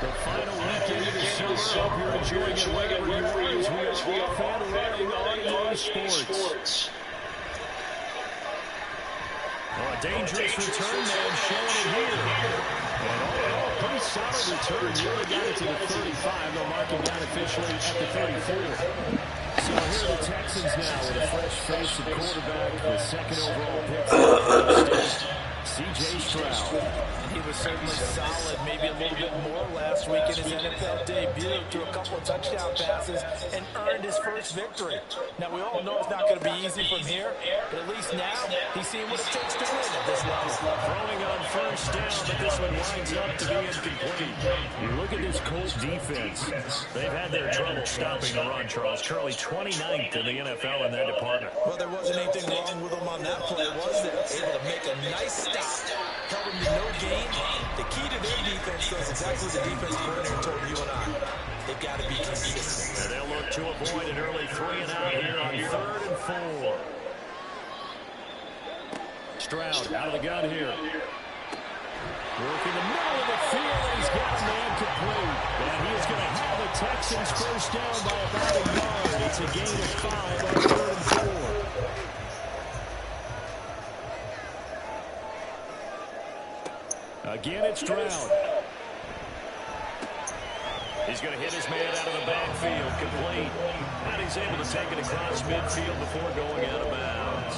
The final weekend of the summer. Hope you're enjoying it wherever you are as we are off and running on sports. Oh, a dangerous return man showing it here. And all in all, pretty solid return. Nearly got it to the 35. They'll mark him down officially at the 34. So here are the Texans now with a fresh face at quarterback, the second overall pick. C.J. Stroud. And he was certainly solid, maybe a little bit more last week in his NFL debut, threw a couple of touchdown passes and earned his first victory. Now, we all know it's not going to be easy from here, but at least now he's seeing what it takes to win at this level. Throwing on first down, but this one winds up to be incomplete. You look at this Colts defense. They've had their trouble stopping the run, Charles. Currently 29th in the NFL in that department. Well, there wasn't anything wrong with them on that play, was there? Able to make a nice stop. Held them to no gain. The key to their defense, though, is exactly what the defense coordinator told you and I. They've got to be consistent. And they'll look to avoid an early 3-and-out here on 3rd and 4. Stroud out of the gun here. Working the middle of the field, and he's got a man complete. And he is going to have the Texans first down by about a yard. It's a gain of 5 on 3rd and 4. Again, it's Stroud. He's going to hit his man out of the backfield, complete. And he's able to take it across midfield before going out of bounds.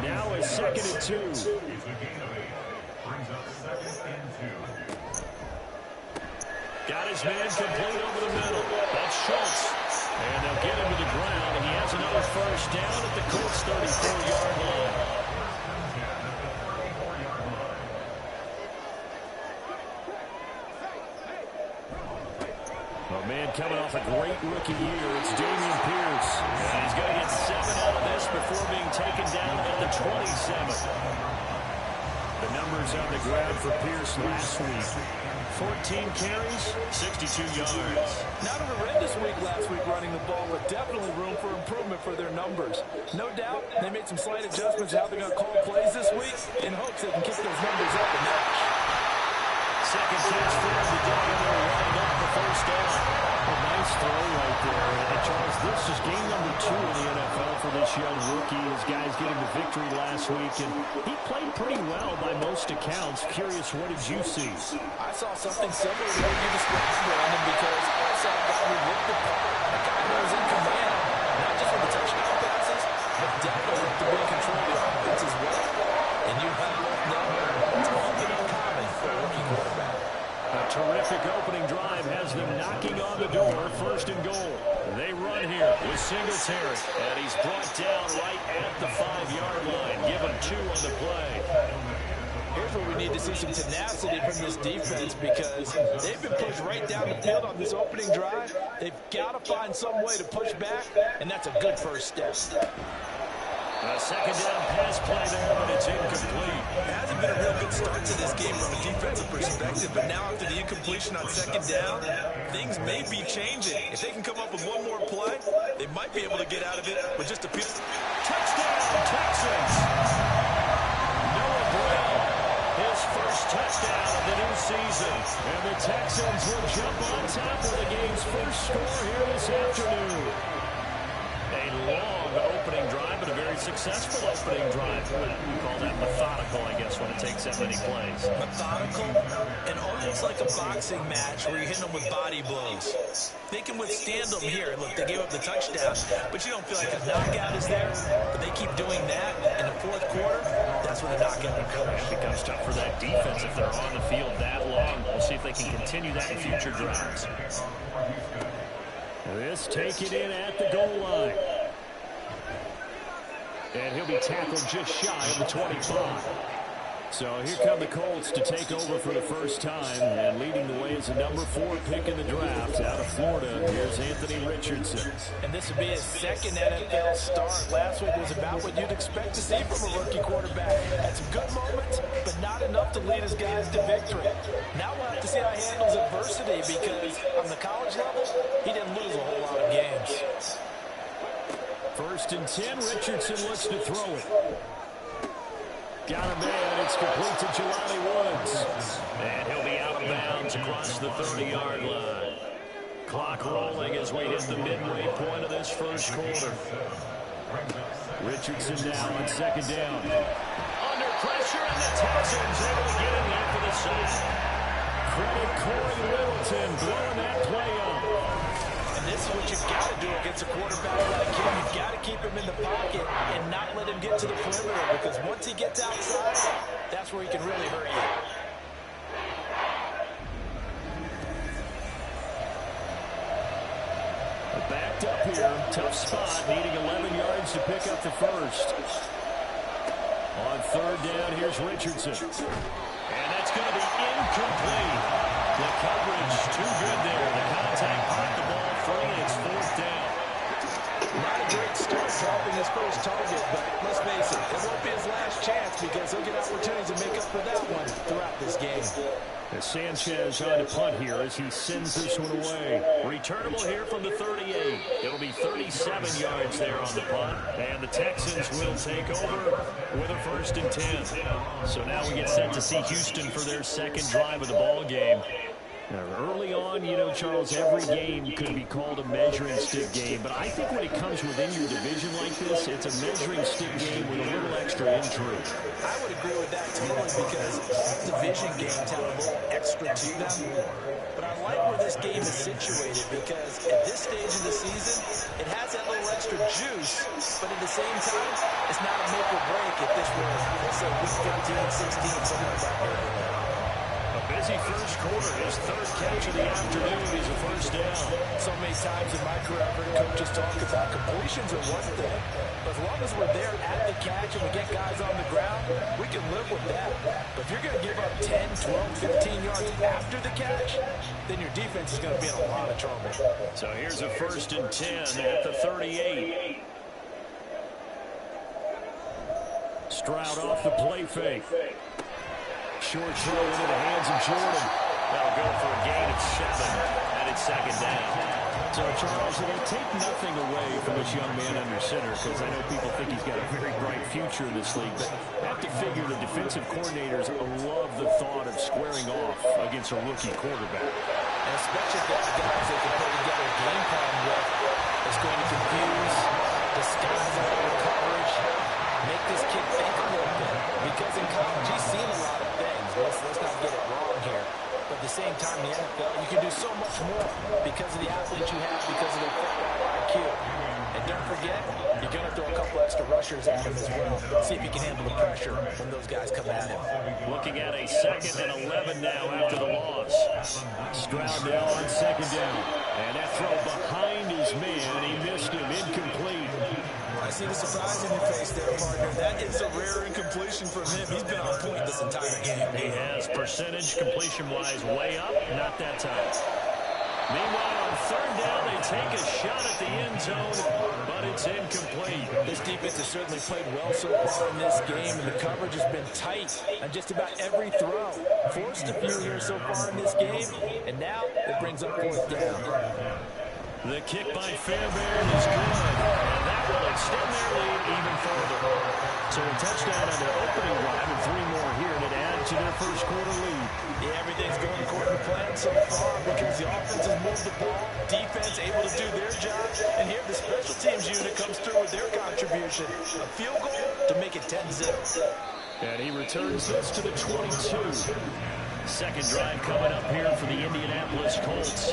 Now a 2nd and 2. Got his man complete over the middle. That's Schultz. And they'll get him to the ground, and he has another first down at the Colts' 34-yard line. Coming off a great rookie year, it's Dameon Pierce. And he's going to get 7 out of this before being taken down at the 27th. The numbers on the ground for Pierce last week. 14 carries, 62 yards. Not a horrendous week last week running the ball, but definitely room for improvement for their numbers. No doubt, they made some slight adjustments how they're going to call plays this week in hopes they can kick those numbers up a notch. Second catch for the dog, and they'll wind up the first down. A nice throw right there. And Charles, this is game number 2 in the NFL for this young rookie. His guys getting the victory last week, and he played pretty well by most accounts. Curious, what did you see? I saw something similar to what you described, Brandon, because I saw a guy who looked the part, a guy who was in command, not just with the touchdown passes, but definitely to be in control of the offense as well. And you have now, it's often uncommon for a rookie quarterback. A terrific opening drive has them knocking on the door. 1st and goal. They run here with Singletary. And he's brought down right at the 5-yard line. Give him 2 on the play. Here's where we need to see some tenacity from this defense because they've been pushed right down the field on this opening drive. They've got to find some way to push back, and that's a good first step. A 2nd down pass play there, but it's incomplete. It hasn't been a real good start to this game from a defensive perspective, but now after the incompletion on 2nd down, things may be changing. If they can come up with one more play, they might be able to get out of it with just a few. Touchdown, Texans! Noah Brown, his first touchdown of the new season. And the Texans will jump on top of the game's first score here this afternoon. A long opening drive, but a very successful opening drive. We call that methodical, I guess, when it takes that many plays. Methodical and almost like a boxing match where you're hitting them with body blows. They can withstand them here. Look, they gave up the touchdown, but you don't feel like a knockout is there. But they keep doing that in the 4th quarter. That's when the knockout occurs. It becomes tough for that defense if they're on the field that long. We'll see if they can continue that in future drives. This taken in at the goal line. And he'll be tackled just shy of the 25. So here come the Colts to take over for the first time. And leading the way is the number 4 pick in the draft out of Florida. Here's Anthony Richardson. And this would be his 2nd NFL start. Last week was about what you'd expect to see from a rookie quarterback. Had some good moments, but not enough to lead his guys to victory. Now we'll have to see how he handles adversity because on the college level, he didn't lose a whole lot of games. 1st and 10, Richardson looks to throw it. Got a man, it's complete to Jelani Woods. And he'll be out of bounds yards across the 30-yard line. Clock rolling as we hit the midway point of this first quarter. Richardson now on second down. Under pressure, and the Texans able to get in there for the sack. Credit Corey Littleton blowing that play up. And this is what you've got to do against a quarterback like him. You've got to keep him in the pocket and not let him get to the perimeter, because once he gets outside, that's where he can really hurt you. Backed up here, tough spot, needing 11 yards to pick up the first. On third down, here's Richardson. And that's going to be incomplete. The coverage too good there. The contact caught the ball free, and it's fourth down. Not a great start dropping his first target, but let's face it, it won't be his last chance, because he'll get opportunities to make up for that one throughout this game. As Sanchez on to punt here as he sends this one away. Returnable here from the 38. It'll be 37 yards there on the punt. And the Texans will take over with a 1st and 10. So now we get set to see Houston for their second drive of the ball game. Now, early on, you know, Charles, every game could be called a measuring stick game. But I think when it comes within your division like this, it's a measuring stick game with a little extra intrigue. I would agree with that totally, because division games have a little extra to them. But I like where this game is situated, because at this stage of the season, it has that little extra juice. But at the same time, it's not a make or break if this were, let's say, week 15, 16, something like that. Busy first quarter. His third catch of the afternoon is a first down. So many times in my career, I've heard coaches talk about completions are one thing. But as long as we're there at the catch and we get guys on the ground, we can live with that. But if you're going to give up 10, 12, 15 yards after the catch, then your defense is going to be in a lot of trouble. So here's a 1st and 10 at the 38. Stroud off the play fake. Short throw into the hands of Jordan. That'll go for a gain of 7, and it's second down. So, Charles, it'll take nothing away from this young man under center, because I know people think he's got a very bright future in this league, but I have to figure the defensive coordinators love the thought of squaring off against a rookie quarterback. And especially if there's guys they can put together a game plan with, it's going to confuse, disguise all the coverage, make this kid think a little bit. Because in college, he's seen a lot of things. Let's not get it wrong here. But at the same time, in the NFL, you can do so much more because of the athletes you have, because of their football IQ. And don't forget, you're going to throw a couple extra rushers at him as well. See if he can handle the pressure when those guys come at him. Looking at a 2nd and 11 now after the loss. Stroud now on second down. And that throw behind his man. He missed him. Incomplete. I see the surprise in your face there, partner. That is a rare incompletion from him. He's been on point this entire game. He has. Percentage completion-wise way up. Not that time. Meanwhile, on third down, they take a shot at the end zone, but it's incomplete. This defense has certainly played well so far in this game, and the coverage has been tight on just about every throw. Forced a few here so far in this game, and now it brings up fourth down. The kick by Fairbairn is good, and that will extend their lead even further. So a touchdown on their opening drive and 3 more here, and it adds to their first quarter lead. Yeah, everything's going according to plan so far, because the offense has moved the ball, defense able to do their job, and here the special teams unit comes through with their contribution. A field goal to make it 10-0. And he returns this to the 22. Second drive coming up here for the Indianapolis Colts.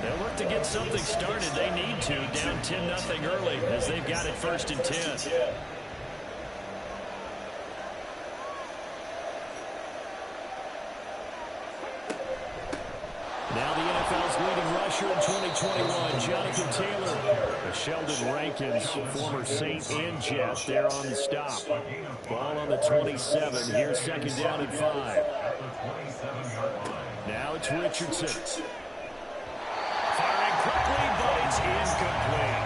They'll look to get something started. They need to, down 10-0 early, as they've got it 1st and 10. Now the NFL's leading rusher in 2021, Jonathan Taylor. Sheldon Rankins, former Saint and Jet, there on the stop. Ball on the 27. Here's second down and 5. Now it's Richardson. Firing quickly, but it's incomplete.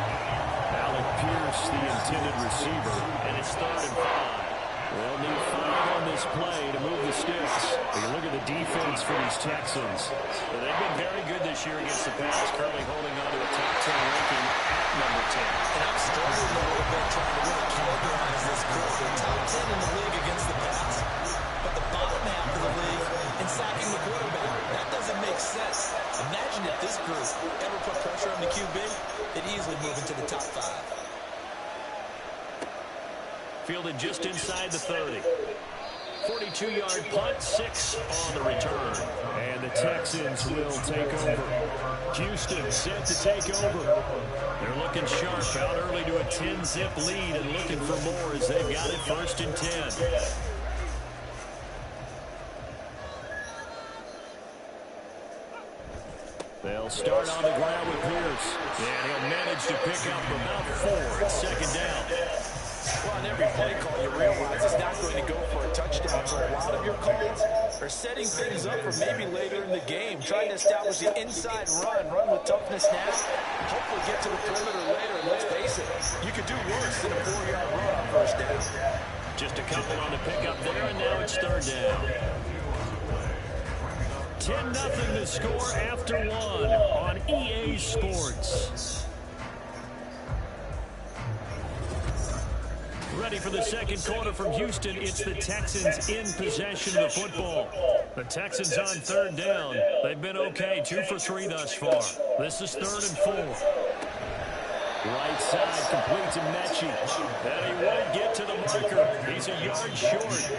Alec Pierce, the intended receiver, and it's 3rd and 5. They'll need 5 on this play to move the sticks. But you look at the defense for these Texans. Well, they've been very good this year against the pass, currently holding on to a top 10 ranking at number 10. And I'm struggling a little bit trying to really categorize this group. They're top 10 in the league against the pass, but the bottom half of the league in sacking the quarterback. That doesn't make this group ever put pressure on the QB, it easily move into the top 5. Fielded just inside the 30. 42-yard punt, 6 on the return. And the Texans will take over. Houston set to take over. They're looking sharp, out early to a 10-zip lead and looking for more as they've got it 1st and 10. They'll start on the ground with Pierce. And he'll manage to pick up about 4 at 2nd down. Well, on every play call, you realize it's not going to go for a touchdown. So a lot of your calls are setting things up for maybe later in the game, trying to establish the inside run with toughness now, hopefully get to the perimeter later. And let's face it, you could do worse than a 4-yard run on 1st down. Just a couple on the pickup there, and now it's 3rd down. 10-0 to score after 1 on EA Sports. Ready for the 2nd quarter from Houston. It's the Texans in possession of the football. The Texans on 3rd down. They've been okay, 2 for 3 thus far. This is 3rd and 4. Right side complete to Mechie. And he won't get to the marker. He's a yard short.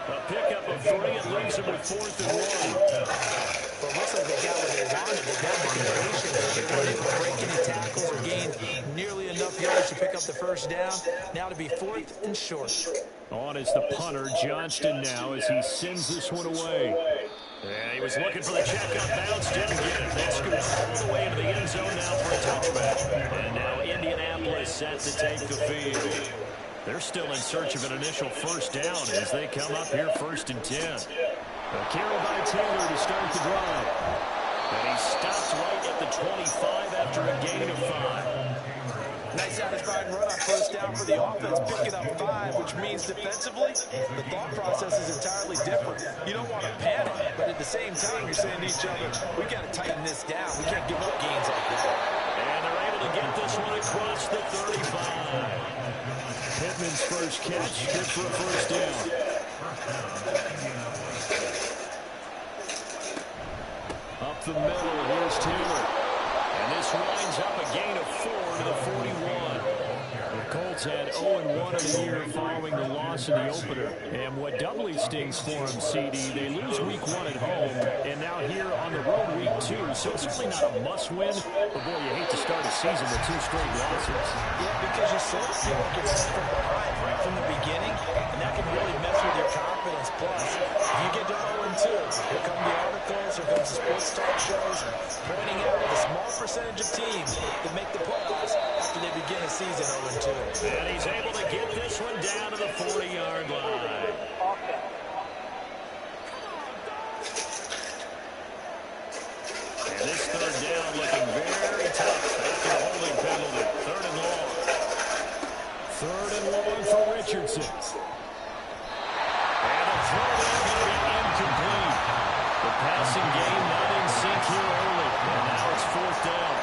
A pickup of 3. It leaves him with 4th and 1. Well, it looks like they got what they wanted. They got the completion. They weren't able to break any tackles or gain nearly enough yards to pick up the 1st down. Now to be 4th and short. On is the punter, Johnston, now as he sends this one away. And he was looking for the check-up bounce, didn't get it. They scoot all the way into the end zone now for a touchback. And now Indianapolis set to take the field. They're still in search of an initial 1st down as they come up here 1st and 10. A carry by Taylor to start the drive. And he stops right at the 25 after a gain of 5. Nice satisfying run on 1st down for the offense, picking up 5, which means defensively, the thought process is entirely different. You don't want to panic, but at the same time, you're saying to each other, we got to tighten this down. We can't give up gains like that. And they're able to get this one across the 35. Pittman's first catch, good for a 1st down. Up the middle, here's Taylor. And this winds up a gain of 4 to the 41. The Colts had 0-1 of the year following the loss in the opener. And what doubly stings for them, CD, they lose week 1 at home, and now here on the road week 2. So it's really not a must-win. But, boy, you hate to start a season with 2 straight losses. Yeah, because you sort of feel like you're from behind right from the beginning, and that can really mess with your confidence. Plus, if you get to 0-2, here come the articles, here comes the sports talk shows, pointing out the small percentage of teams that make the playoffs after they begin a season 0-2. And he's able to get this one down to the 40-yard line. And this 3rd down looking very tough after the holding penalty. 3rd and long. 3rd and long for Richardson. And the throw is going to be incomplete. The passing game not in sync here early. And now it's 4th down.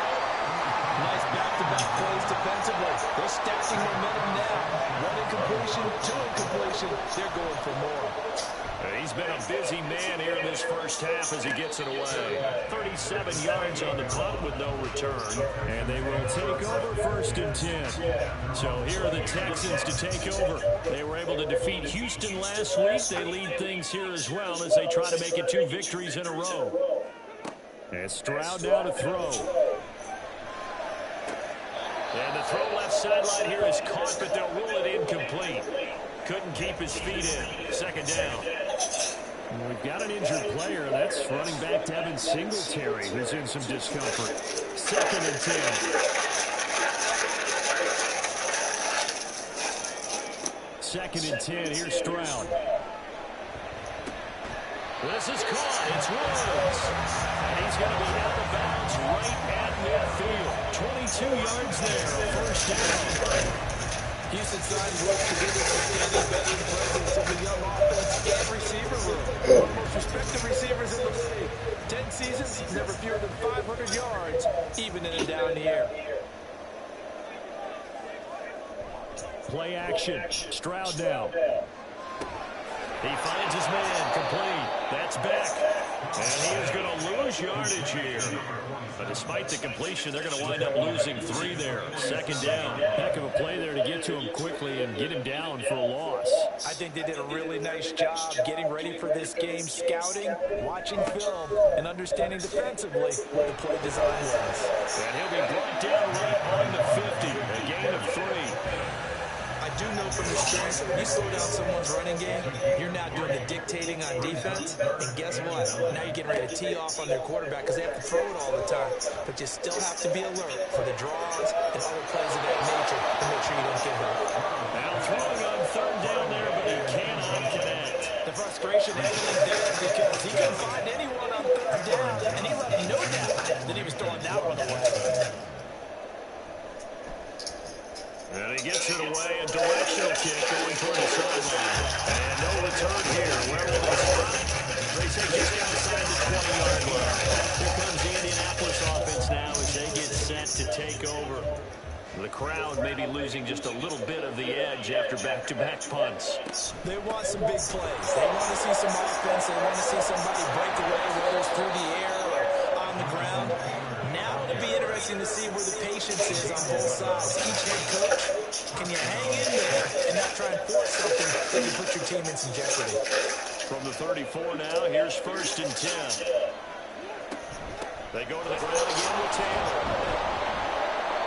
Nice back-to-back plays defensively. They're stacking momentum now. 1 incompletion, 2 incompletion. They're going for more. He's been a busy man here in this 1st half as he gets it away. 37 yards on the punt with no return. And they will take over 1st and 10. So here are the Texans to take over. They were able to defeat Houston last week. They lead things here as well as they try to make it 2 victories in a row. And Stroud now to throw. And the throw left sideline here is caught, but they'll rule it incomplete. Couldn't keep his feet in. 2nd down. We've got an injured player. That's running back Devin Singletary, who's in some discomfort. 2nd and 10. 2nd and 10. Here's Stroud. This is caught. It's Woods. And he's going to be out of bounds right at midfield. 22 yards there. 1st down. Houston signed Woods to be the standing veteran presence of the young offense and receiver room. One of the most respected receivers in the league. 10 seasons, never fewer than 500 yards, even in a down year. Play action. Stroud now. He finds his man complete. That's back. And he is going to lose yardage here. But despite the completion, they're going to wind up losing 3 there. Second down. Heck of a play there to get to him quickly and get him down for a loss. I think they did a really nice job getting ready for this game, scouting, watching film, and understanding defensively what the play design was. And he'll be brought down right on the 50. A gain of 3. I do know from experience, when you slow down someone's running game, you're not doing the dictating on defense. And guess what? Now you're getting ready to tee off on their quarterback because they have to throw it all the time. But you still have to be alert for the draws and other plays of that nature to make sure you don't get hurt. Now throwing on third down there, but he cannot connect. The frustration evident there because he couldn't find anyone on third down, and he let him know that he was throwing that one away. And he gets it away, a directional kick going toward the sideline. And no return here. Where will they start? They say just outside the 20-yard line. Here comes the Indianapolis offense now as they get set to take over. The crowd may be losing just a little bit of the edge after back-to-back punts. They want some big plays. They want to see some offense. They want to see somebody break away, whether it's through the air or on the ground. Now it'll be interesting to see where the patience is on both sides. Each head coach, can you hang in there and not try and force something that can put your team in some jeopardy? From the 34 now, here's 1st and 10. They go to the ground again with Taylor.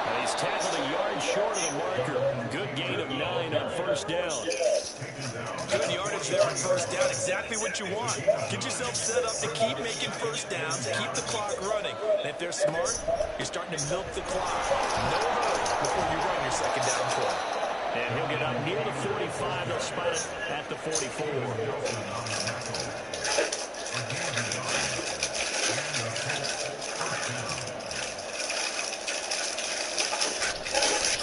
And he's tackled a yard short of the marker. Good gain of 9 on 1st down. Good yardage there on 1st down. Exactly what you want. Get yourself set up to keep making 1st downs, keep the clock running. And if they're smart, you're starting to milk the clock. No hurry before you run your 2nd down play. And he'll get up near the 45. They'll spot it at the 44.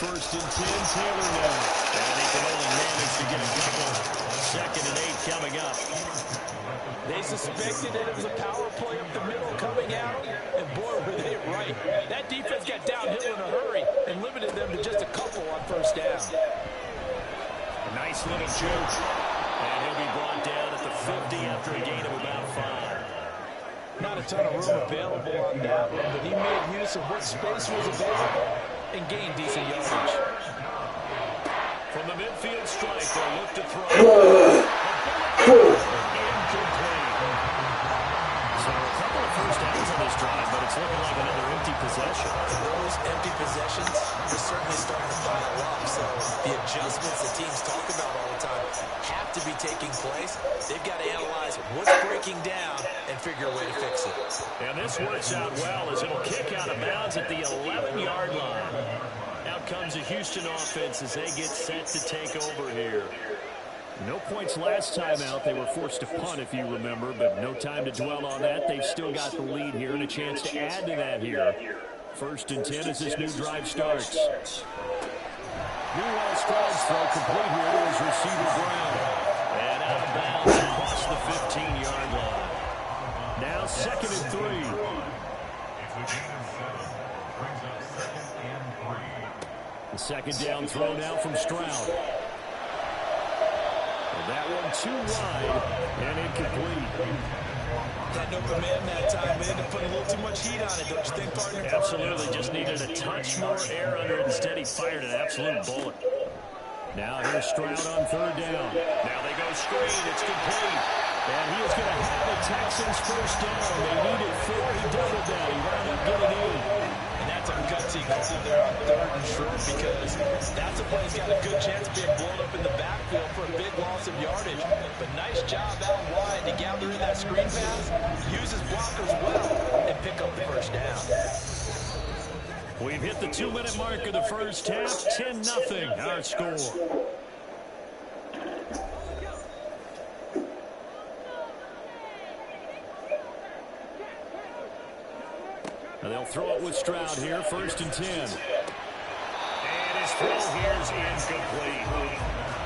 1st and 10, Taylor now. And he can only manage to get a couple. 2nd and 8 coming up. They suspected that it was a power play up the middle coming out, and boy, were they right. That defense got downhill in a hurry and limited them to just a couple on 1st down. A nice little juke. And he'll be brought down at the 50 after a gain of about 5. Not a ton of room available on that one, but he made use of what space was available and gained decent yardage. From the midfield strike, they'll look to throw. Incomplete. So a couple of 1st downs on this drive, but it's looking like another empty possession. Those empty possessions are certainly starting to pile up, so the adjustments that teams talk about all the time have to be taking place. They've got to analyze what's breaking down and figure a way to fix it. And this works out well as it'll kick out of bounds at the 11-yard line. Out comes the Houston offense as they get set to take over here. No points last time out. They were forced to punt, if you remember, but no time to dwell on that. They've still got the lead here and a chance to add to that here. 1st and 10 as this new drive starts. Meanwhile, Stroud's throw complete here to his receiver Brown. And out of bounds across the 15-yard line. Now 2nd and 3. The 2nd down throw now from Stroud. That one too wide and incomplete. Had no command that time, man, to put a little too much heat on it, don't you think, partner? Absolutely, just needed a touch more air under it. Instead, he fired an absolute bullet. Now here's Stroud on 3rd down. Now they go screen, it's complete. And he is going to have the Texans 1st down. They needed 4, he doubled that. He wound up getting in. And that's a gutsy call there on 3rd and short because that's a play that's got a good chance of being blown up in the backfield for a big loss of yardage. But nice job out wide to gather in that screen pass, use his blockers well, and pick up the 1st down. We've hit the 2-minute mark of the 1st half. 10-0 our score. And they'll throw it with Stroud here, 1st and 10. And his throw here is incomplete.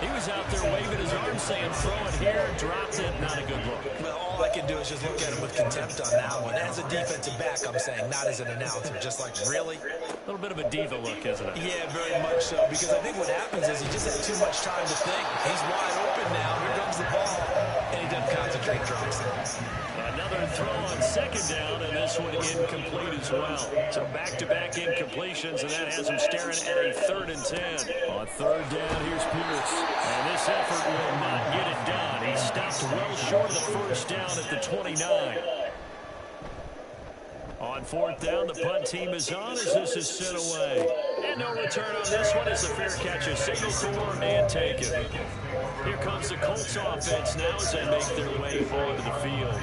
He was out there waving his arm saying, throw it here, dropped it, not a good look. Well, all I can do is just look at him with contempt on that one. As a defensive back, I'm saying, not as an announcer. Just like, really? A little bit of a diva look, isn't it? Yeah, very much so, because I think what happens is he just had too much time to think. He's wide open now. Here comes the ball, and he doesn't concentrate. straight drops. Another throw on second down, and this one incomplete as well. So back-to-back incompletions, and that has him staring at a 3rd and 10. On third down, here's Pierce. And this effort will not get it done. He stopped well short of the first down at the 29. On 4th down, the punt team is on as this is sent away. And no return on this one as the fair catch is signaled for and taken. Here comes the Colts offense now as they make their way onto the field.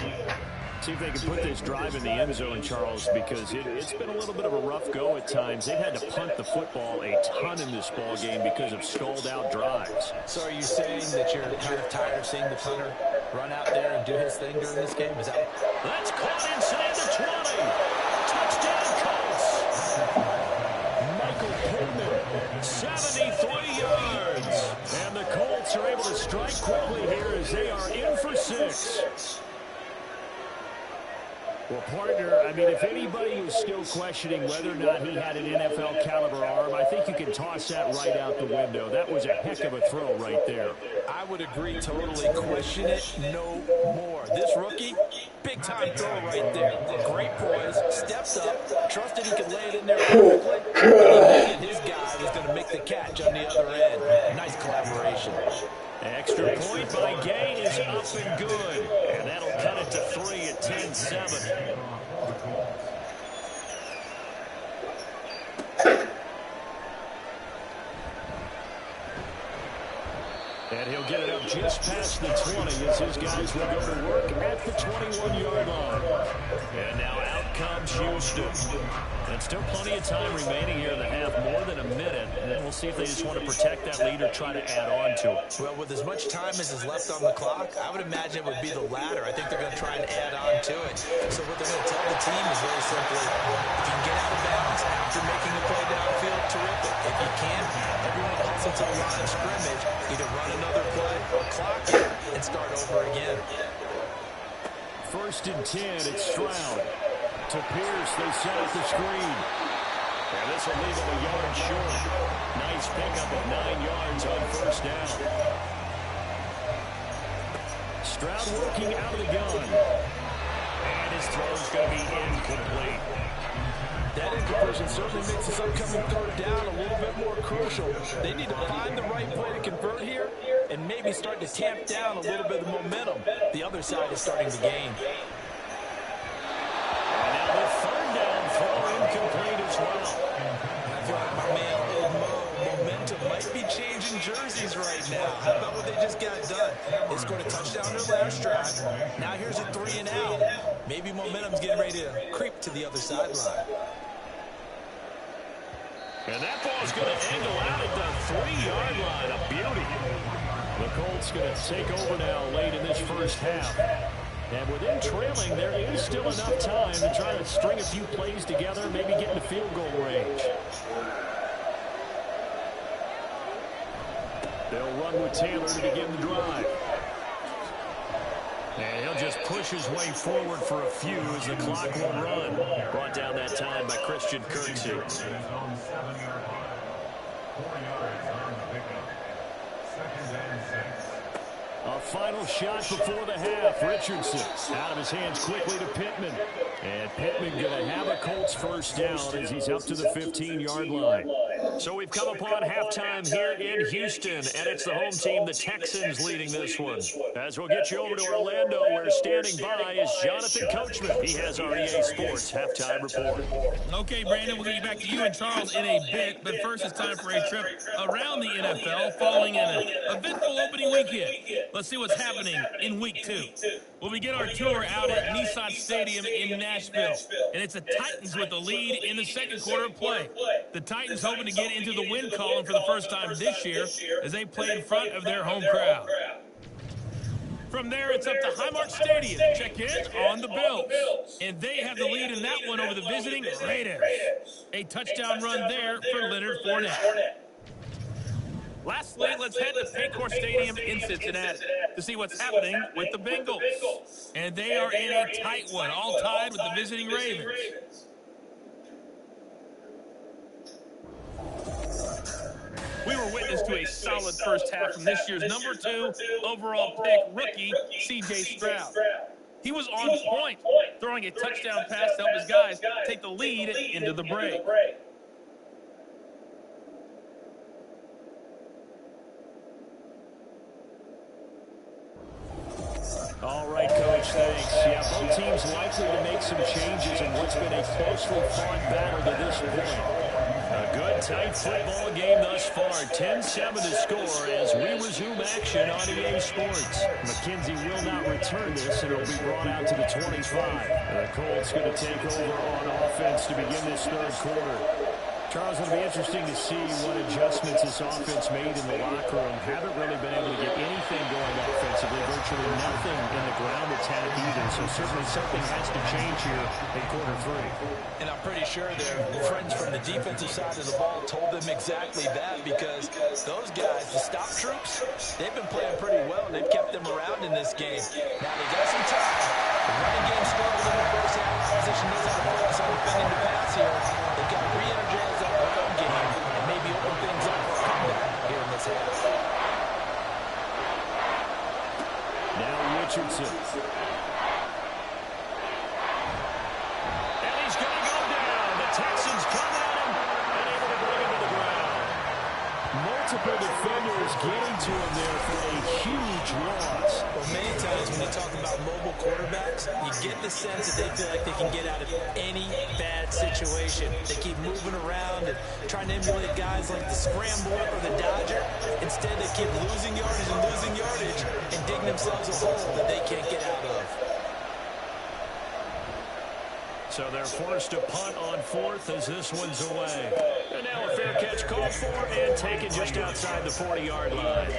See if they can put this drive in the end zone, Charles, because it's been a little bit of a rough go at times. They've had to punt the football a ton in this ball game because of stalled-out drives. So are you saying that you're kind of tired of seeing the punter run out there and do his thing during this game? Is that... That's caught inside the 20. Touchdown, Colts. Michael Pittman, 73 yards. And the Colts are able to strike quickly here as they are in for 6. Well, partner, I mean, if anybody was still questioning whether or not he had an NFL-caliber arm, I think you can toss that right out the window. That was a heck of a throw right there. I would agree totally. Question it no more. This rookie, big-time throw right there. Great poise, steps up, trusted he could lay it in there perfectly, and his guy was going to make the catch on the other end. Nice collaboration. Extra point by Gay is up and good. And that'll cut it to 3 at 10-7. And he'll get it up just past the 20 as his guys will go to work at the 21-yard line. And now out comes Houston. And still plenty of time remaining here in the half, more than a minute. And then we'll see if they just want to protect that lead or try to add on to it. Well, with as much time as is left on the clock, I would imagine it would be the latter. I think they're going to try and add on to it. So what they're going to tell the team is very simply, if you can get out of bounds after making the play downfield, terrific. If you can't, everyone else until the line of scrimmage, either run another play or clock it and start over again. 1st and 10, it's Stroud. To Pierce, they set up the screen. And this will leave him a yard short. Nice pickup of 9 yards on 1st down. Stroud working out of the gun. And his throw's going to be incomplete. That incompletion certainly makes this upcoming 3rd down a little bit more crucial. They need to find the right play to convert here and maybe start to tamp down a little bit of momentum. The other side is starting to gain. And now the 3rd down throw incomplete as well. I feel like my man, Old Mo, momentum might be changing jerseys right now. How about what they just got done? They scored a touchdown their last drive. Now here's a 3 and out. Maybe momentum's getting ready to creep to the other sideline. And that ball's going to angle out at the 3-yard line. A beauty. The Colts going to take over now late in this first half. And with them trailing, there is still enough time to try to string a few plays together, maybe get into field goal range. They'll run with Taylor to begin the drive. And he'll just push his way forward for a few as the clock will run. Brought down that time by Christian Kirksey. A final shot before the half. Richardson out of his hands quickly to Pittman. And Pittman going to have a Colts 1st down as he's up to the 15-yard line. So we've come upon halftime here in Houston, and it's the home team, the Texans, leading this one. As we'll get you over to Orlando, where standing by is Jonathan Coachman. He has our EA Sports halftime report. Okay, Brandon, we'll get you back to you and Charles in a bit, but first it's time for a trip around the NFL following an eventful opening weekend. Let's see what's happening in Week 2. We'll begin our tour out at Nissan Stadium in Nashville, and it's the Titans with the lead in the second quarter of play. The Titans hoping to get into the win column for the first time this year as they play in front of their home crowd. From there, it's up to Highmark Stadium to check in on the Bills. And they have the lead in that one over the visiting Raiders. A touchdown run there for Leonard Fournette. Lastly, let's head to Paycor Stadium in Cincinnati to see what's happening with the Bengals. And they are in a tight one, all tied with the visiting Ravens. We were witness thanks to a solid first half from this year's #2 overall pick rookie, C.J. Stroud. He was on point, throwing a touchdown pass to help his guys take the lead into the break. All right, Coach, thanks. Yeah, both teams likely to make some changes in what's been a closely fought battle to this point. A good, tight football game thus far. 10-7 to score as we resume action on EA Sports. McKenzie will not return this, and it'll be brought out to the 25. The Colts going to take over on offense to begin this third quarter. Charles, it'll be interesting to see what adjustments this offense made in the locker room. Haven't really been able to get anything going offensively. Virtually nothing in the ground attack either. So certainly something has to change here in quarter 3. And I'm pretty sure their friends from the defensive side of the ball told them exactly that, because those guys, the stop troops, they've been playing pretty well. They've kept them around in this game. Now they got some time. The running game struggled in the first half. Position knows how to focus on defending the pass here. They've got to re-energize that ground game and maybe open things up for a comeback here in this half. Now Richardson. And he's going to go down. The Texans come at him and able to bring him to the ground. Multiple defenders getting to him there for a huge loss. Well, many times when you talk about mobile quarterbacks, you get the sense that they feel like they can get out of any bad situation. They keep moving around and trying to emulate guys like the Scrambler or the Dodger. Instead, they keep losing yardage and digging themselves a hole that they can't get out of. So they're forced to punt on 4th as this one's away. And now a fair catch called for and taken just outside the 40-yard line.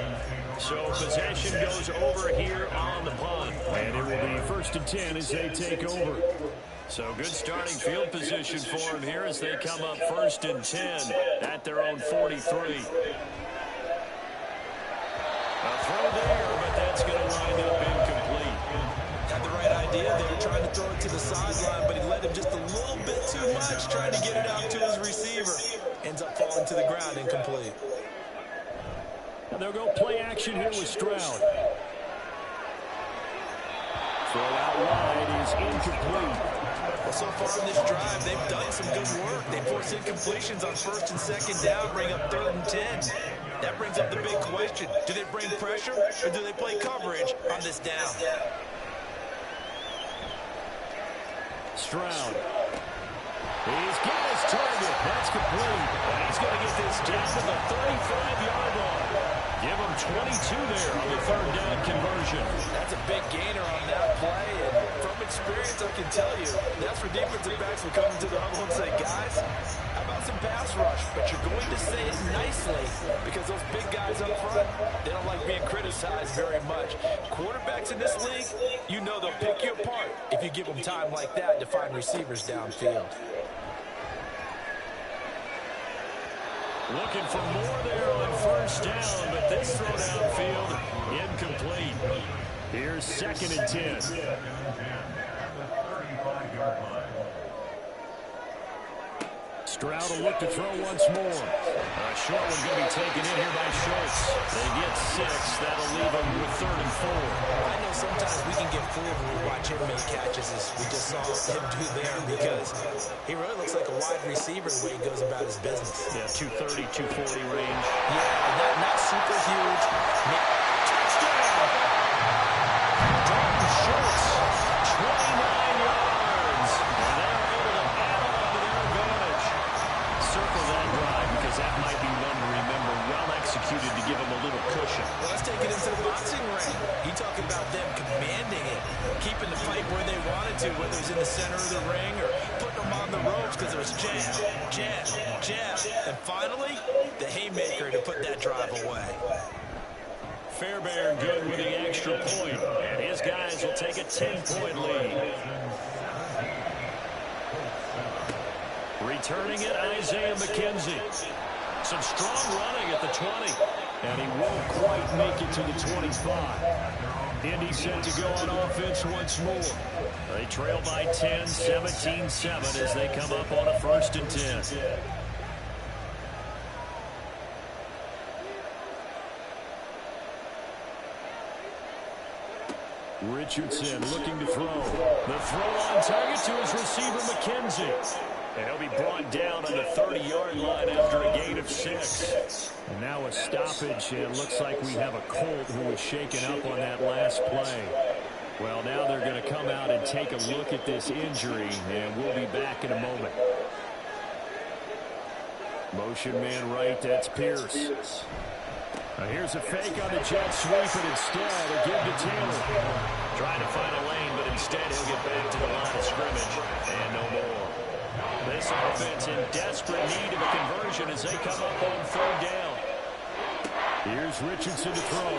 So possession goes over here on the punt. And it will be 1st and 10 as they take over. So good starting field position for them here as they come up 1st and 10 at their own 43. A throw there, but that's going to wind up incomplete. Had the right idea. They were trying to throw it to the sideline, but he led him just a little bit too much, trying to get it out to his receiver. Ends up falling to the ground, incomplete. And they'll go play action here with Stroud. Throw out wide is incomplete. Well, so far in this drive, they've done some good work. They force incompletions on 1st and 2nd down, bring up 3rd and 10. That brings up the big question. Do they bring pressure or do they play coverage on this down? Stroud. He's got his target. That's complete. And he's going to get this down to the 35-yard line. Give him 22 there on the 3rd down conversion. That's a big gainer on that play. And from experience, I can tell you, that's where defensive backs will come into the huddle and say, guys, how about some pass rush? But you're going to say it nicely because those big guys up front, they don't like being criticized very much. Quarterbacks in this league, you know they'll pick you apart if you give them time like that to find receivers downfield. Looking for more there on 1st down, but this throw downfield incomplete. Here's 2nd and 10. Stroud will look to throw once more. Short one's going to be taken in here by Schultz. They get 6. That'll leave them with 3rd and 4. I know sometimes we can get fooled when we watch him make catches, as we just saw him do there, because he really looks like a wide receiver the way he goes about his business. Yeah, 230, 240 range. Yeah, not super huge. Touchdown! Dalton Schultz, 29 yards. And they're able to add on to their advantage. Circle that drive because that might be one to remember. Well executed to give them a little cushion. Well, let's take it into the boxing ring. You talk about them commanding it, keeping the fight where they wanted to, whether it's in the center of the ring or putting them on the ropes because it was jab, jab, jab. And finally, the haymaker to put that drive away. Fairbairn good with the extra point. And his guys will take a 10-point lead. Returning it, Isaiah McKenzie. Some strong running at the 20. And he won't quite make it to the 25. Indy set to go on offense once more. They trail by 10, 17-7 as they come up on a 1st and 10. Richardson looking to throw. The throw on target to his receiver, McKenzie. And he'll be brought down on the 30-yard line after a gain of 6. And now a stoppage. It looks like we have a Colt who was shaken up on that last play. Well, now they're going to come out and take a look at this injury, and we'll be back in a moment. Motion man right, that's Pierce. Here's a fake on the jet sweep, and instead a give to Taylor. Trying to find a lane, but instead he'll get back to the line of scrimmage, and no more. This offense in desperate need of a conversion as they come up on 3rd down. Here's Richardson to throw.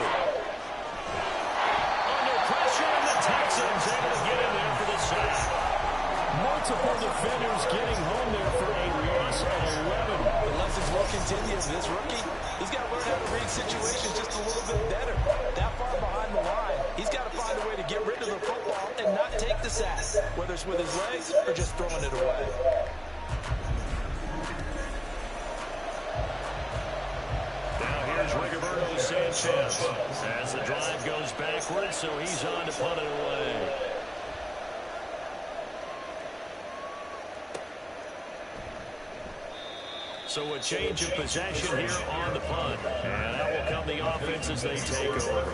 Under pressure, and the Texans able to get in there for the sack. Multiple defenders getting home there for a loss of 11. The lessons will continue. This rookie, he's got to learn how to read situations just a little bit better. That far behind the line, he's got to find a way to get rid of the football and not take the sack, whether it's with his legs or just throwing it away. Now here's Rigoberto Sanchez as the drive goes backwards, so he's on to punt it away. So a change of possession here on the punt. And that will come the offense as they take over.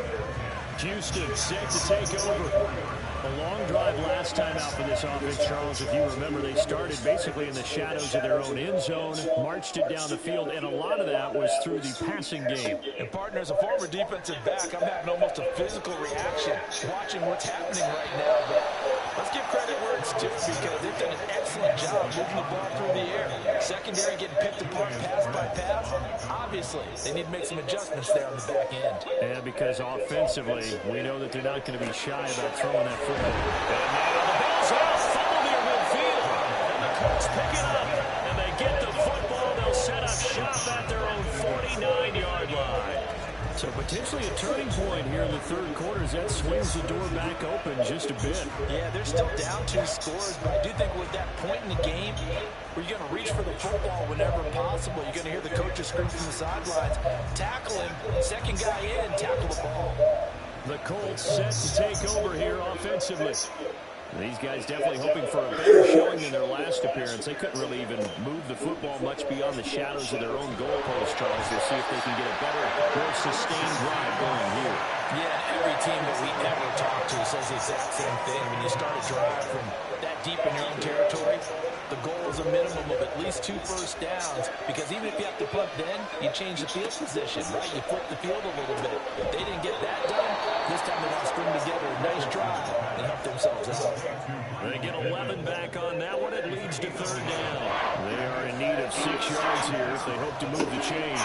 Houston set to take over. A long drive last time out for this offense, Charles. If you remember, they started basically in the shadows of their own end zone, marched it down the field, and a lot of that was through the passing game. And, partner, as a former defensive back, I'm having almost a physical reaction watching what's happening right now. But let's give credit where it's due because they've done an excellent job moving the ball through the air. Secondary getting picked apart pass by pass. Obviously, they need to make some adjustments there on the back end. Yeah, because offensively, we know that they're not going to be shy about throwing that football. And now the ball's out, fumble near midfield. And the Colts pick it up, and they get the football. They'll set up shop at their own 49-yard line. So potentially a turning point here in the 3rd quarter as that swings the door back open just a bit. Yeah, they're still down 2 scores, but I do think with that point in the game where you're going to reach for the football whenever possible, you're going to hear the coaches scream from the sidelines, tackle him, second guy in, tackle the ball. The Colts set to take over here offensively. These guys definitely hoping for a better showing in their last appearance. They couldn't really even move the football much beyond the shadows of their own goalpost, Charles. They'll see if they can get a better, more sustained drive going here. Yeah, every team that we ever talk to says the exact same thing. When you start a drive from that deep in your own territory, the goal is a minimum of at least 2 first downs, because even if you have to punt then, you change the field position, right? You flip the field a little bit. If they didn't get that done, this time they want to string together a nice drive and help themselves out. They get 11 back on that one. It leads to 3rd down. They are in need of 6 yards here if they hope to move the chains.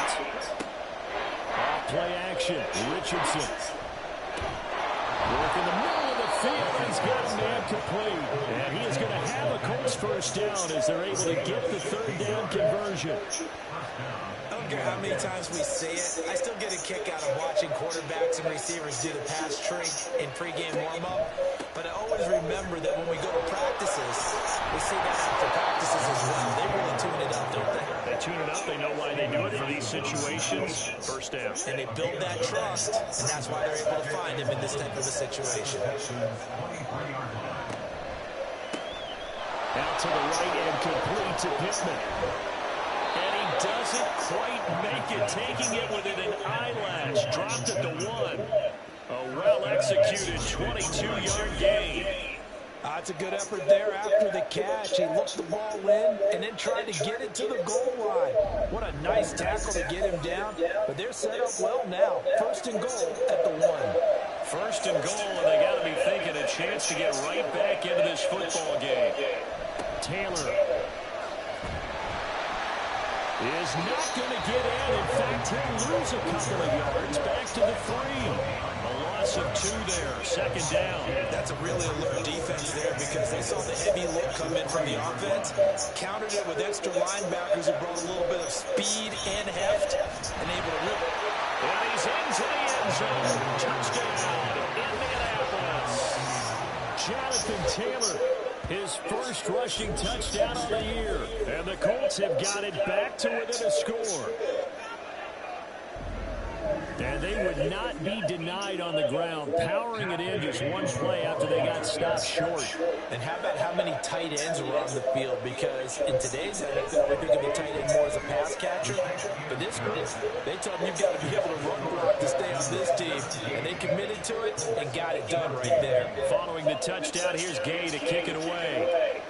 Play action. Richardson. Work in the middle of the field. He's got a man complete. And he is going to have a Colts first down as they're able to get the 3rd down conversion. I don't care how many times we say it, I still get a kick out of watching quarterbacks and receivers do the pass trick in pregame warm-up. But I always remember that when we go to practices, we see that after practices as well. They really tune it up, don't they? They tune it up. They know why they do it for these situations. First down. And they build that trust, and that's why they're able to find him in this type of a situation. Out to the right and complete to Pittman. And he doesn't quite make it, taking it within an eyelash. Dropped at the 1. A well-executed 22-yard gain. It's a good effort there after the catch. He looked the ball in and then tried to get it to the goal line. What a nice tackle to get him down. But they're set up well now. 1st and goal at the 1. 1st and goal, and they got to be thinking a chance to get right back into this football game. Taylor is not going to get in. In fact, he'll lose a couple of yards back to the 3. A loss of 2 there. 2nd down. That's a really alert defense there because they saw the heavy look come in from the offense, countered it with extra linebackers who brought a little bit of speed and heft, and able to rip it. And he's into the end zone. Touchdown, Indianapolis. Jonathan Taylor, his first rushing touchdown of the year. And the Colts have got it back to within a score. And they would not be denied on the ground, powering it in just one play after they got stopped short. And how about how many tight ends were on the field? Because in today's NFL, we think of the tight end more as a pass catcher. But this group, they told them you've got to be able to run block to stay on this team. And they committed to it and got it done right there. Following the touchdown, here's Gay to kick it away.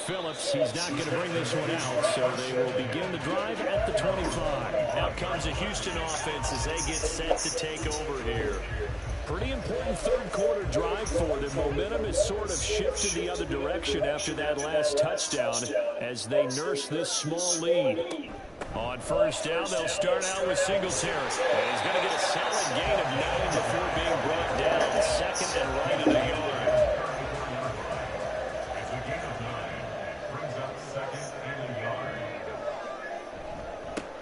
Phillips, he's not going to bring this one out, so they will begin the drive at the 25. Now comes a Houston offense as they get set to take over here. Pretty important third quarter drive for them. Momentum has sort of shifted the other direction after that last touchdown as they nurse this small lead. On first down, they'll start out with Singletary. And he's going to get a solid gain of 9 before being brought down. Second and right in the yard.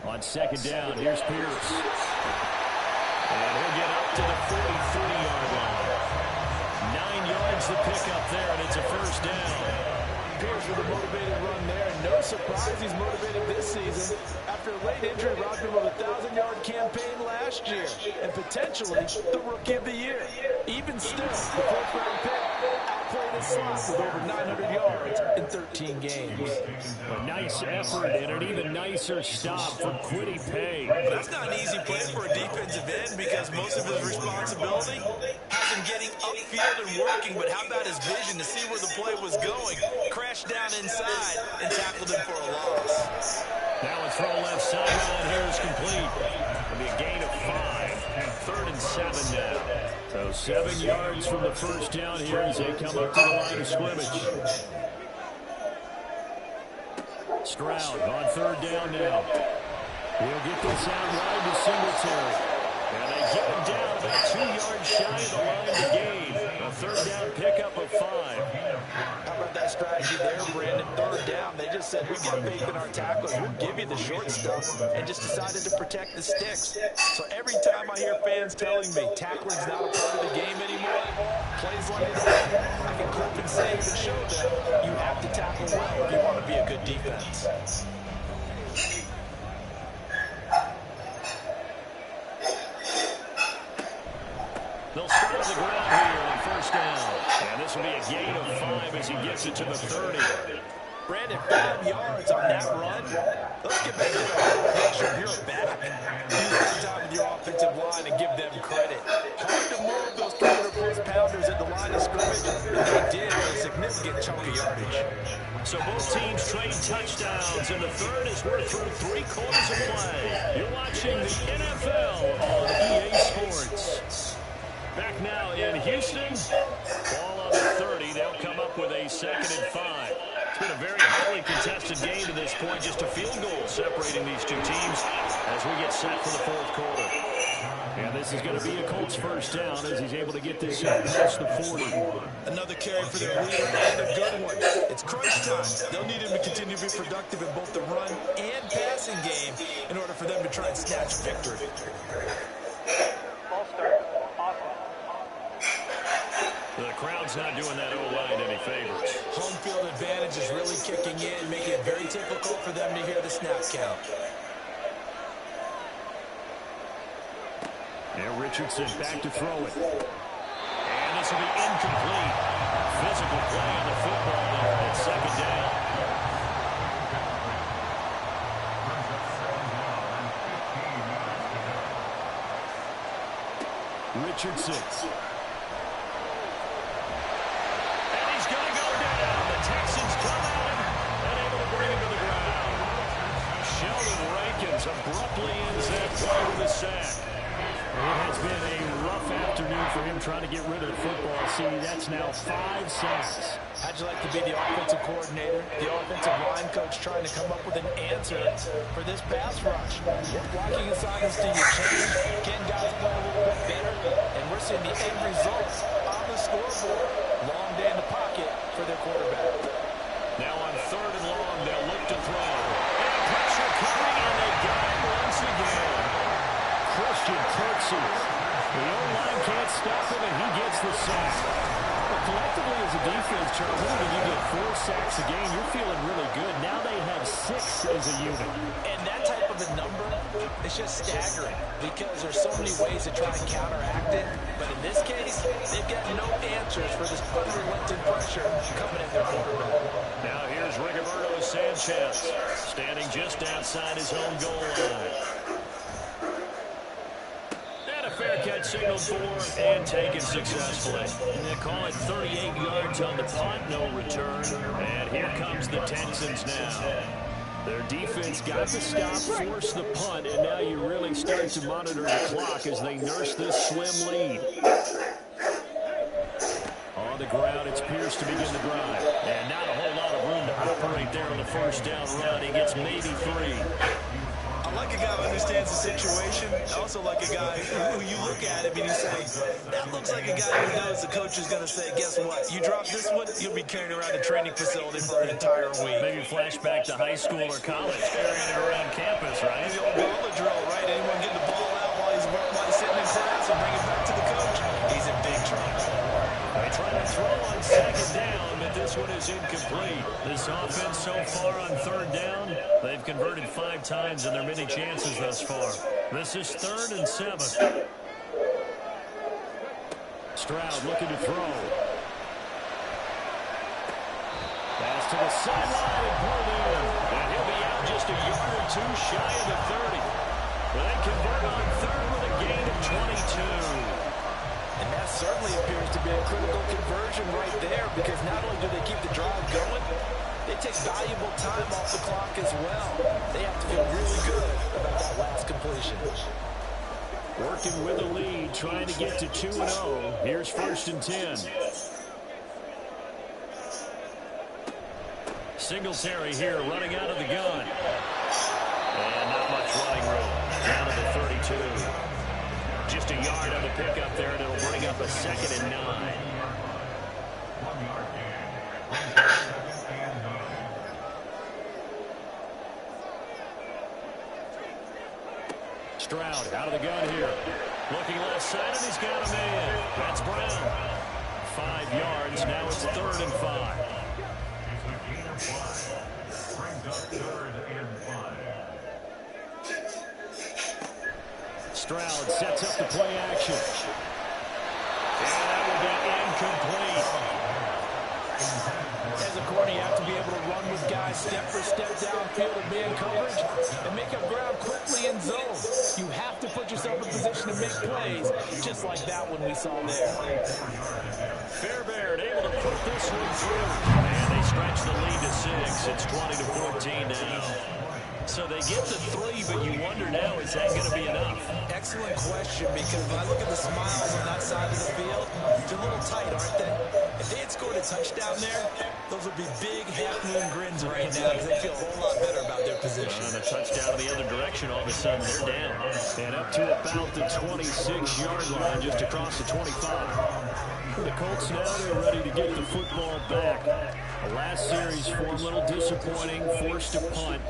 On second down, here's Pierce. And he'll get up to the 43-yard line. 9 yards to pick up there, and it's a first down. Pierce with a motivated run there. And no surprise he's motivated this season. After a late injury, robbed him of a 1,000-yard campaign last year. And potentially the Rookie of the Year. Even still, the fourth-round pick outplayed his slot with over 900 yards in 13 games. A nice effort and an even nicer stop for Kwity Paye. That's not an easy play for a defensive end because most of his responsibility has him getting upfield and working, but how about his vision to see where the play was going? Crashed down inside and tackled him for a loss. Now it's throw left sideline. Here is complete. It'll be a gain of 5. 3rd and 7 now. So 7 yards from the first down here as they come up to the line of scrimmage. Stroud on 3rd down now. He'll get this out wide to Singletary. And they get him down about 2 yards shy of the line to gain. A 3rd down pickup of 5. How about that strategy there, Brandon? 3rd down, they just said, we got faith in our tacklers. We'll give you the short stuff, and just decided to protect the sticks. So every time I hear fans telling me tackling's not a part of the game anymore, plays like that, I can clip and save and show them you have to tackle well if you want to be a good defense. They'll start on the ground here on first down. And this will be a gain of 5 as he gets it to the 30. Brandon, 5 yards on that run. Let's get back to the picture of your back. Use that time with your offensive line and give them credit. Hard to move those 300-plus pounders at the line of scrimmage, and they did with a significant chunk of yardage. So both teams trade touchdowns, and the third is we're through 3 quarters of play. You're watching the NFL on EA Sports. Back now in Houston. Ball on the 30. They'll come up with a 2nd and 5. It's been a very highly contested game to this point. Just a field goal separating these two teams as we get set for the 4th quarter. And this is going to be a Colts first down as he's able to get this past the 40. Another carry for their leader and a good one. It's crunch time. They'll need him to continue to be productive in both the run and passing game in order for them to try and snatch victory. The crowd's not doing that O-line any favors. Home field advantage is really kicking in, making it very difficult for them to hear the snap count. Now Richardson back to throw it. And this will be incomplete. Physical play on the football there at 2nd down. Richardson. And he's going to go down. The Texans come at him and able to bring him to the ground. Sheldon Rankins abruptly ends that play with a sack. It has been a rough afternoon for him trying to get rid of the football. See, that's now 5 sacks. How'd you like to be the offensive coordinator, the offensive line coach trying to come up with an answer for this pass rush? We're blocking assignments to you change. Can guys play a little bit better? And we're seeing the end result on the scoreboard. Long day in the pocket for their quarterback. Now on 3rd and long, they'll look to throw. And pressure coming, and they got him once again. Christian Kirksey. The O-line can't stop him, and he gets the sack. But collectively as a defense, Charles, when you get 4 sacks a game, you're feeling really good. Now they have 6 as a unit. And that type of of a number, it's just staggering because there's so many ways to try and counteract it. But in this case, they've got no answers for this unrelenting pressure coming at their quarterback. Now here's Rigoberto Sanchez, standing just outside his own goal line. And a fair catch signaled for and taken successfully. They call it 38 yards on the punt, no return. And here comes the Texans now. Their defense got the stop, forced the punt, and now you really start to monitor the clock as they nurse this slim lead. On the ground, it's Pierce to begin the drive. And not a whole lot of room to operate there on the first down run. He gets maybe 3. I like a guy who understands the situation. I also like a guy who you look at him and you say, that looks like a guy who knows the coach is going to say, guess what? You drop this one, you'll be carrying around the training facility for an entire week. Maybe flashback to high school or college, carrying it around campus, right? The old gauntlet drill, right? Anyone getting the ball out while he's sitting in class and bring it back to the coach? He's in big trouble. They try to throw on second down, but this one is incomplete. This offense so far on third down, they've converted 5 times in their many chances thus far. This is 3rd and 7. Stroud looking to throw. Pass to the sideline and pulled in. And he'll be out just a yard or 2 shy of the 30. But they convert on 3rd with a gain of 22. And that certainly appears to be a critical conversion right there because not only do they keep the drive going, they take valuable time off the clock as well. They have to feel really good about that last completion. Working with a lead, trying to get to 2-0. Here's 1st and 10. Singletary here running out of the gun. And not much running room. Down to the 32. Just a yard on the pickup there, and it'll bring up a 2nd and 9. Stroud out of the gun here. Looking left side, and he's got a man. That's Brown. 5 yards. Now it's 3rd and 5. Stroud sets up the play action. And that will be incomplete. As a corner, you have to be able to run with guys step for step downfield in man coverage and make up ground quickly in zone. You have to put yourself in position to make plays, just like that one we saw there. Fairbairn able to put this one through. And they stretch the lead to 6. It's 20-14 now. So they get the 3, but you wonder now, is that going to be enough? Excellent question, because when I look at the smiles on that side of the field, they're a little tight, aren't they? If they had scored a touchdown there, those would be big half-moon grins right now because they feel a whole lot better about their position. And a touchdown in the other direction, all of a sudden they're down. And up to about the 26-yard line, just across the 25. The Colts now, they're ready to get the football back. The last series for them, a little disappointing, forced to punt.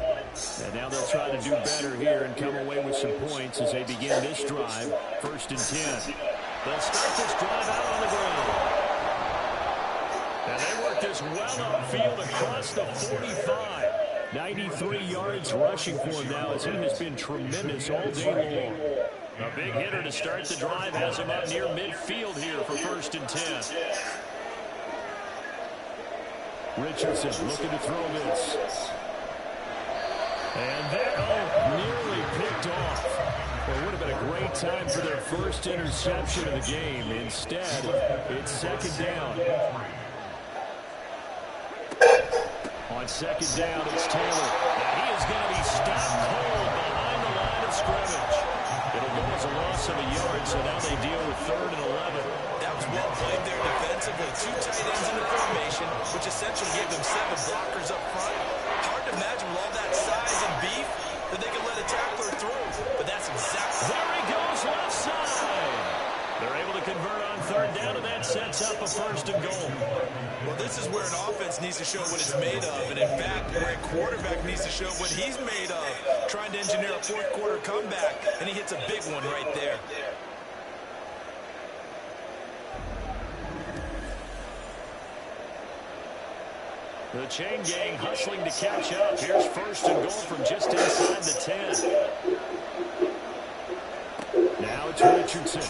And now they'll try to do better here and come away with some points as they begin this drive. 1st and 10. They'll start this drive out on the ground. And they work this well upfield across the 45. 93 yards rushing for him now as he has been tremendous all day long. A big hitter to start the drive has him up near midfield here for 1st and 10. Richardson looking to throw this. And that nearly picked off. Well, it would have been a great time for their first interception of the game. Instead, it's 2nd down. On 2nd down, it's Taylor. And he is going to be stopped cold behind the line of scrimmage. It'll go as a loss of a yard, so now they deal with 3rd and 11. That was well played there defensively. 2 tight ends in the formation, which essentially gave them 7 blockers up front. Hard to imagine with all that size and beef that they could let a tackler through. But that's exactly... There he goes, left side. They're able to convert on 3rd down, and that sets up a 1st and goal. Well, this is where an offense needs to show what it's made of. And in fact, where a quarterback needs to show what he's made of. Trying to engineer a 4th quarter comeback, and he hits a big one right there. The chain gang hustling to catch up. Here's first and goal from just inside the 10. Now it's Richardson.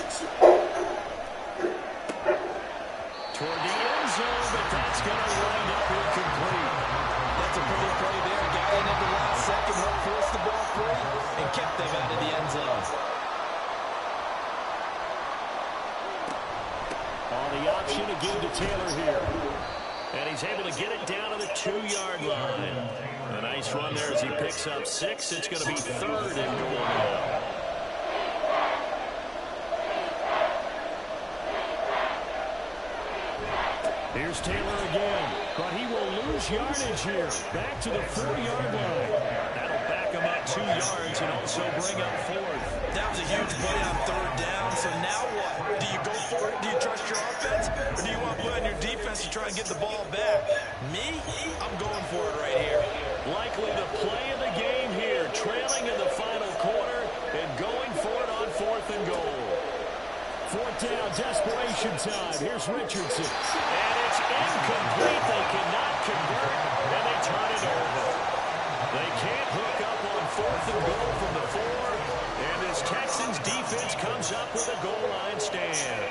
Toward the end zone, but that's going to wind up incomplete. That's a pretty play there. Got in at the last second, helped force the ball free, and kept them out of the end zone. On the option to give to Taylor here. And he's able to get it down to the 2-yard line. A nice run there as he picks up 6. It's going to be 3rd and goal now. Here's Taylor again, but he will lose yardage here. Back to the 4-yard line. That'll back him up 2 yards and also bring up 4th. That was a huge play on 3rd down, so now what? Do you go for it? Do you trust your offense? Or do you want to play on your defense to try and get the ball back? Me? I'm going for it right here. Likely the play of the game here, trailing in the final quarter and going for it on 4th and goal. 4th down, desperation time. Here's Richardson. And it's incomplete. They cannot convert, and they turn it over. They can't hook up on 4th and goal from the 4, and this Texans defense comes up with a goal line stand.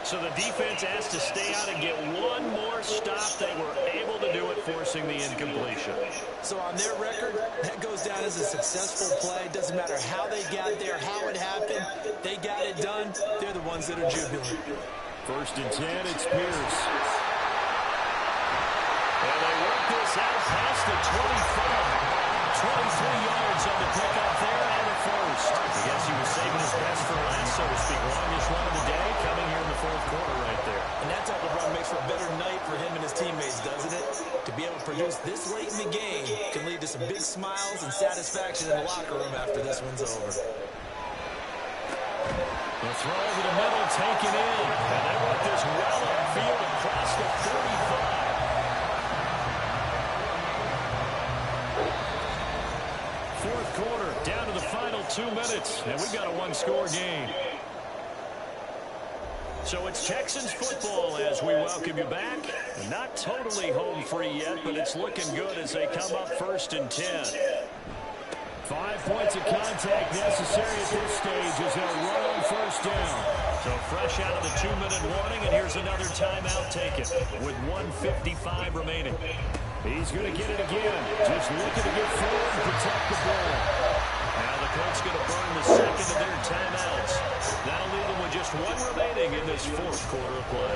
So the defense has to stay out and get one more stop. They were able to do it, forcing the incompletion. So on their record, that goes down as a successful play. Doesn't matter how they got there, how it happened. They got it done. They're the ones that are jubilant. 1st and 10, it's Pierce. And they work this out past the 25. 23 yards on the pickup there and the 1st. I guess he was saving his best for last, so to speak. Longest run of the day coming here in the 4th quarter right there. And that type of run makes for a better night for him and his teammates, doesn't it? To be able to produce this late in the game can lead to some big smiles and satisfaction in the locker room after this one's over. The throw over the middle taken in. And they want this well upfield across the 45. Fourth quarter, down to the final 2 minutes, and we've got a 1-score game. So it's Texans football as we welcome you back. Not totally home free yet, but it's looking good as they come up 1st and 10. 5 points of contact necessary at this stage as they'll run on 1st down. So fresh out of the 2-minute warning, and here's another timeout taken with 1:55 remaining. He's going to get it again. Just looking to get forward and protect the ball. Now the Colts going to burn the second of their timeouts. That'll leave them with just 1 remaining in this 4th quarter of play.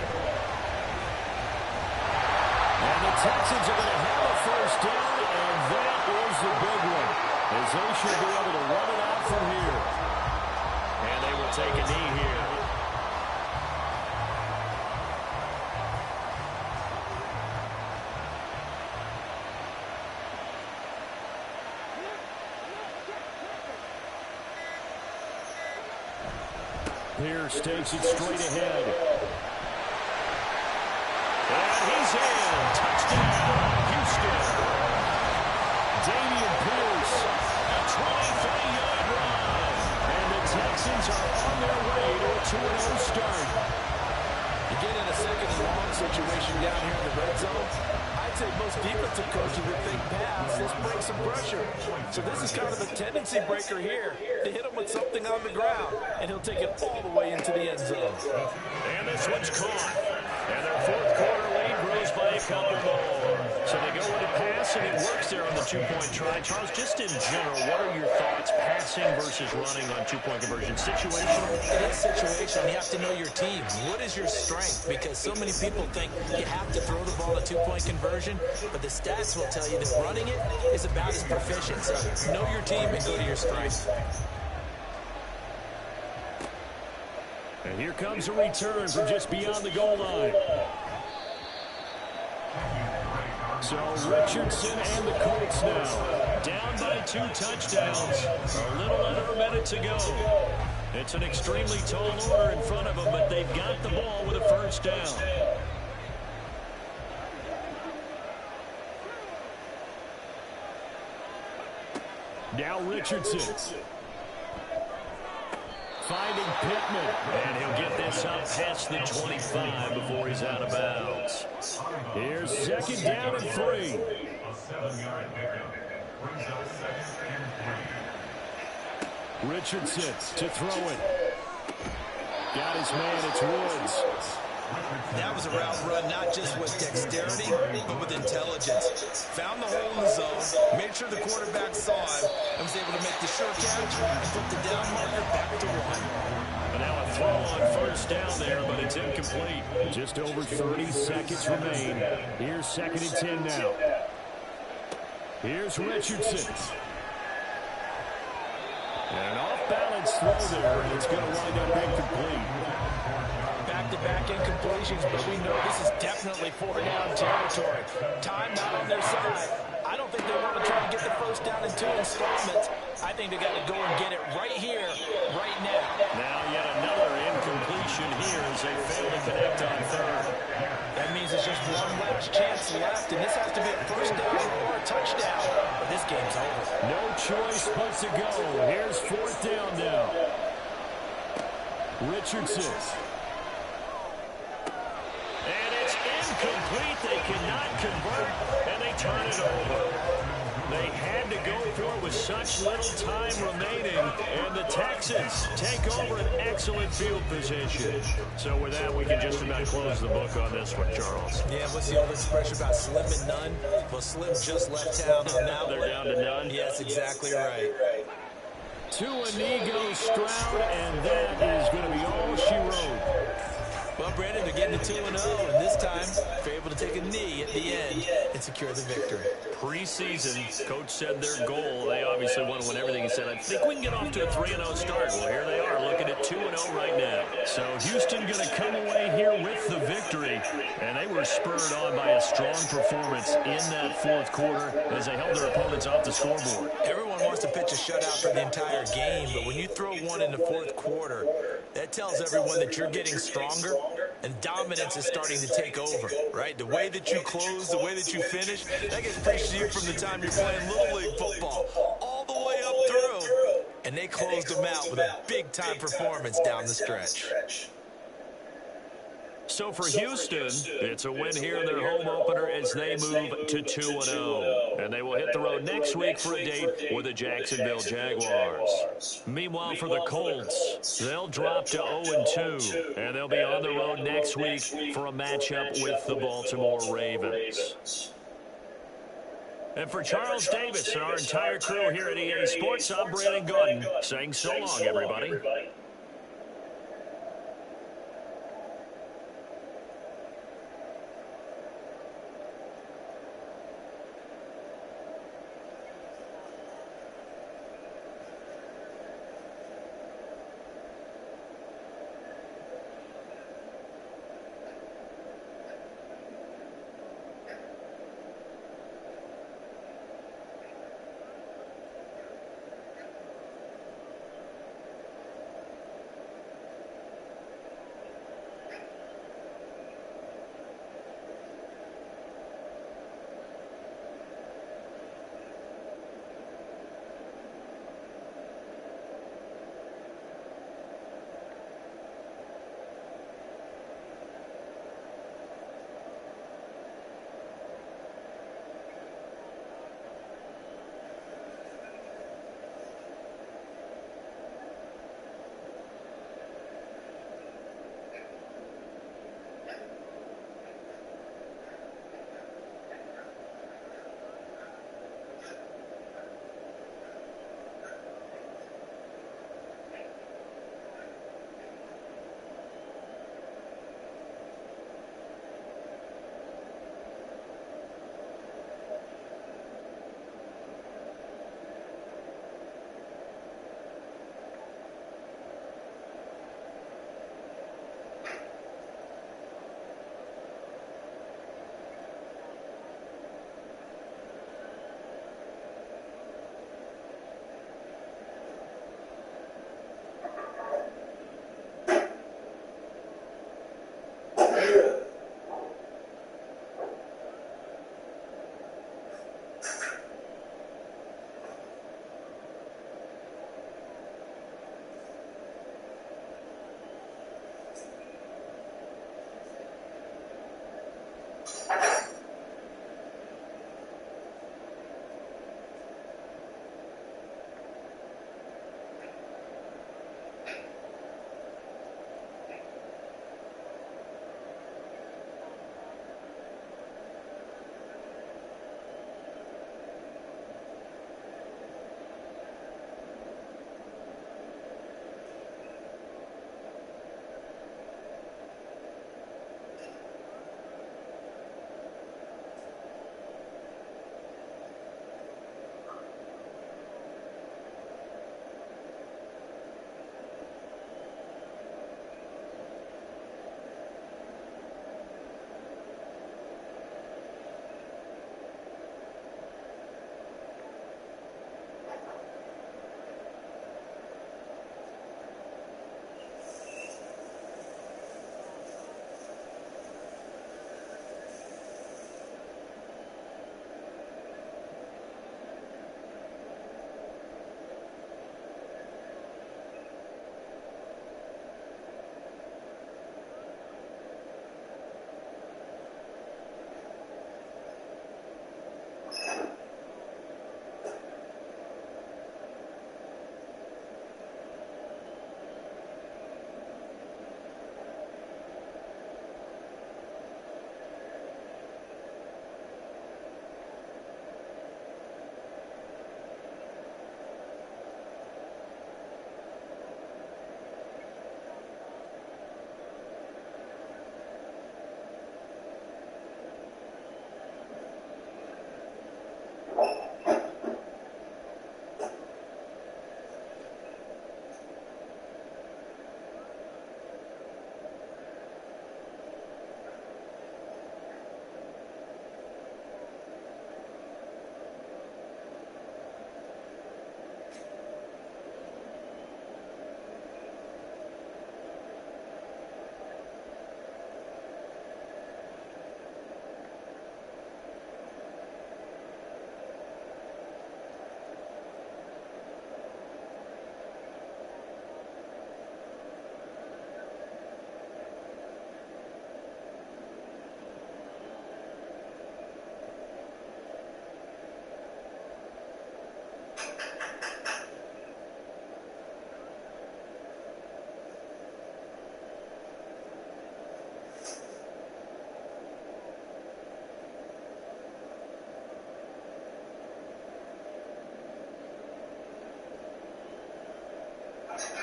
And the Texans are going to have a 1st down, and that is the big one, as they should be able to run it out from here. And they will take a knee here. Pierce takes it straight ahead. And he's in. Touchdown, Houston. Dameon Pierce, a 23-yard run. And the Texans are on their way to a 2-0 start. You get in a 2nd and long situation down here in the red zone. I'd say most defensive coaches would think pass. Let's break some pressure. So this is kind of a tendency breaker here to hit him with something on the ground, and he'll take it all the way into the end zone. And this one's caught. And their 4th quarter lead grows by a couple more. So they go with a pass, and it works there on the 2-point try. Charles, just in general, what are your thoughts passing versus running on 2-point conversion? Situational? It is situational. You have to know your team. What is your strength? Because so many people think you have to throw the ball a 2-point conversion, but the stats will tell you that running it is about as proficient. So know your team and go to your strength. And here comes a return from just beyond the goal line. So Richardson and the Colts now down by 2 touchdowns. A little under a minute to go. It's an extremely tall order in front of them, but they've got the ball with a 1st down. Now Richardson. finding Pittman. And he'll get this up past the 25 before he's out of bounds. Here's second down and 3. A 7-yard pickup. Brings up second and 3. Richardson to throw it. Got his man, it's Woods. That was a route run not just with dexterity, but with intelligence. Found the hole in the zone, made sure the quarterback saw him, and was able to make the sure catch and put the down marker back to 1. And now a throw on first down there, but it's incomplete. Just over 30 seconds remain. Here's second and 10 now. Here's Richardson. And an off-balance throw there, and it's going to wind up incomplete. Back-to-back incompletions, but we know this is definitely 4-down territory. Time not on their side. I don't think they want to try to get the first down in 2 installments. I think they got to go and get it right here, right now. Now yet another incompletion here as they fail to connect on third. That means it's just one last chance left, and this has to be a first down or a touchdown. But this game's over. No choice but to go. Here's fourth down now. Richardson. And it's incomplete. They cannot convert, and they turn it over. They had to go for it with such little time remaining, and the Texans take over an excellent field position. So with that, we can just about close the book on this one, Charles. Yeah, what's the old expression about slim and none? Well, Slim just left town on that one. They're down to none? Yes, exactly right. To Inigo Stroud, and that is going to be all she wrote. Well, Brandon, they're getting to 2-0, and this time they're able to take a knee at the end and secure the victory. Preseason, coach said their goal, they obviously want to win everything. He said, I think we can get off to a 3-0 start. Well, here they are looking at 2-0 right now. So Houston going to come away here with the victory, and they were spurred on by a strong performance in that fourth quarter as they held their opponents off the scoreboard. Everyone wants to pitch a shutout for the entire game, but when you throw one in the fourth quarter, that tells everyone that you're getting stronger and dominance is starting to take over, right? The way that you close, the way that you finish, that gets preached to you from the time you're playing Little League football all the way up through. And they closed them out with a big-time performance down the stretch. So for Houston, it's a win here in their home opener as they move to 2-0. And they will hit the road next week for a date with the Jacksonville Jaguars. Meanwhile, for the Colts, they'll drop to 0-2. And they'll be on the road next week for a matchup with the Baltimore Ravens. And for Charles Davis and our entire crew here at EA Sports, I'm Brandon Gordon saying so long, everybody.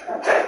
left.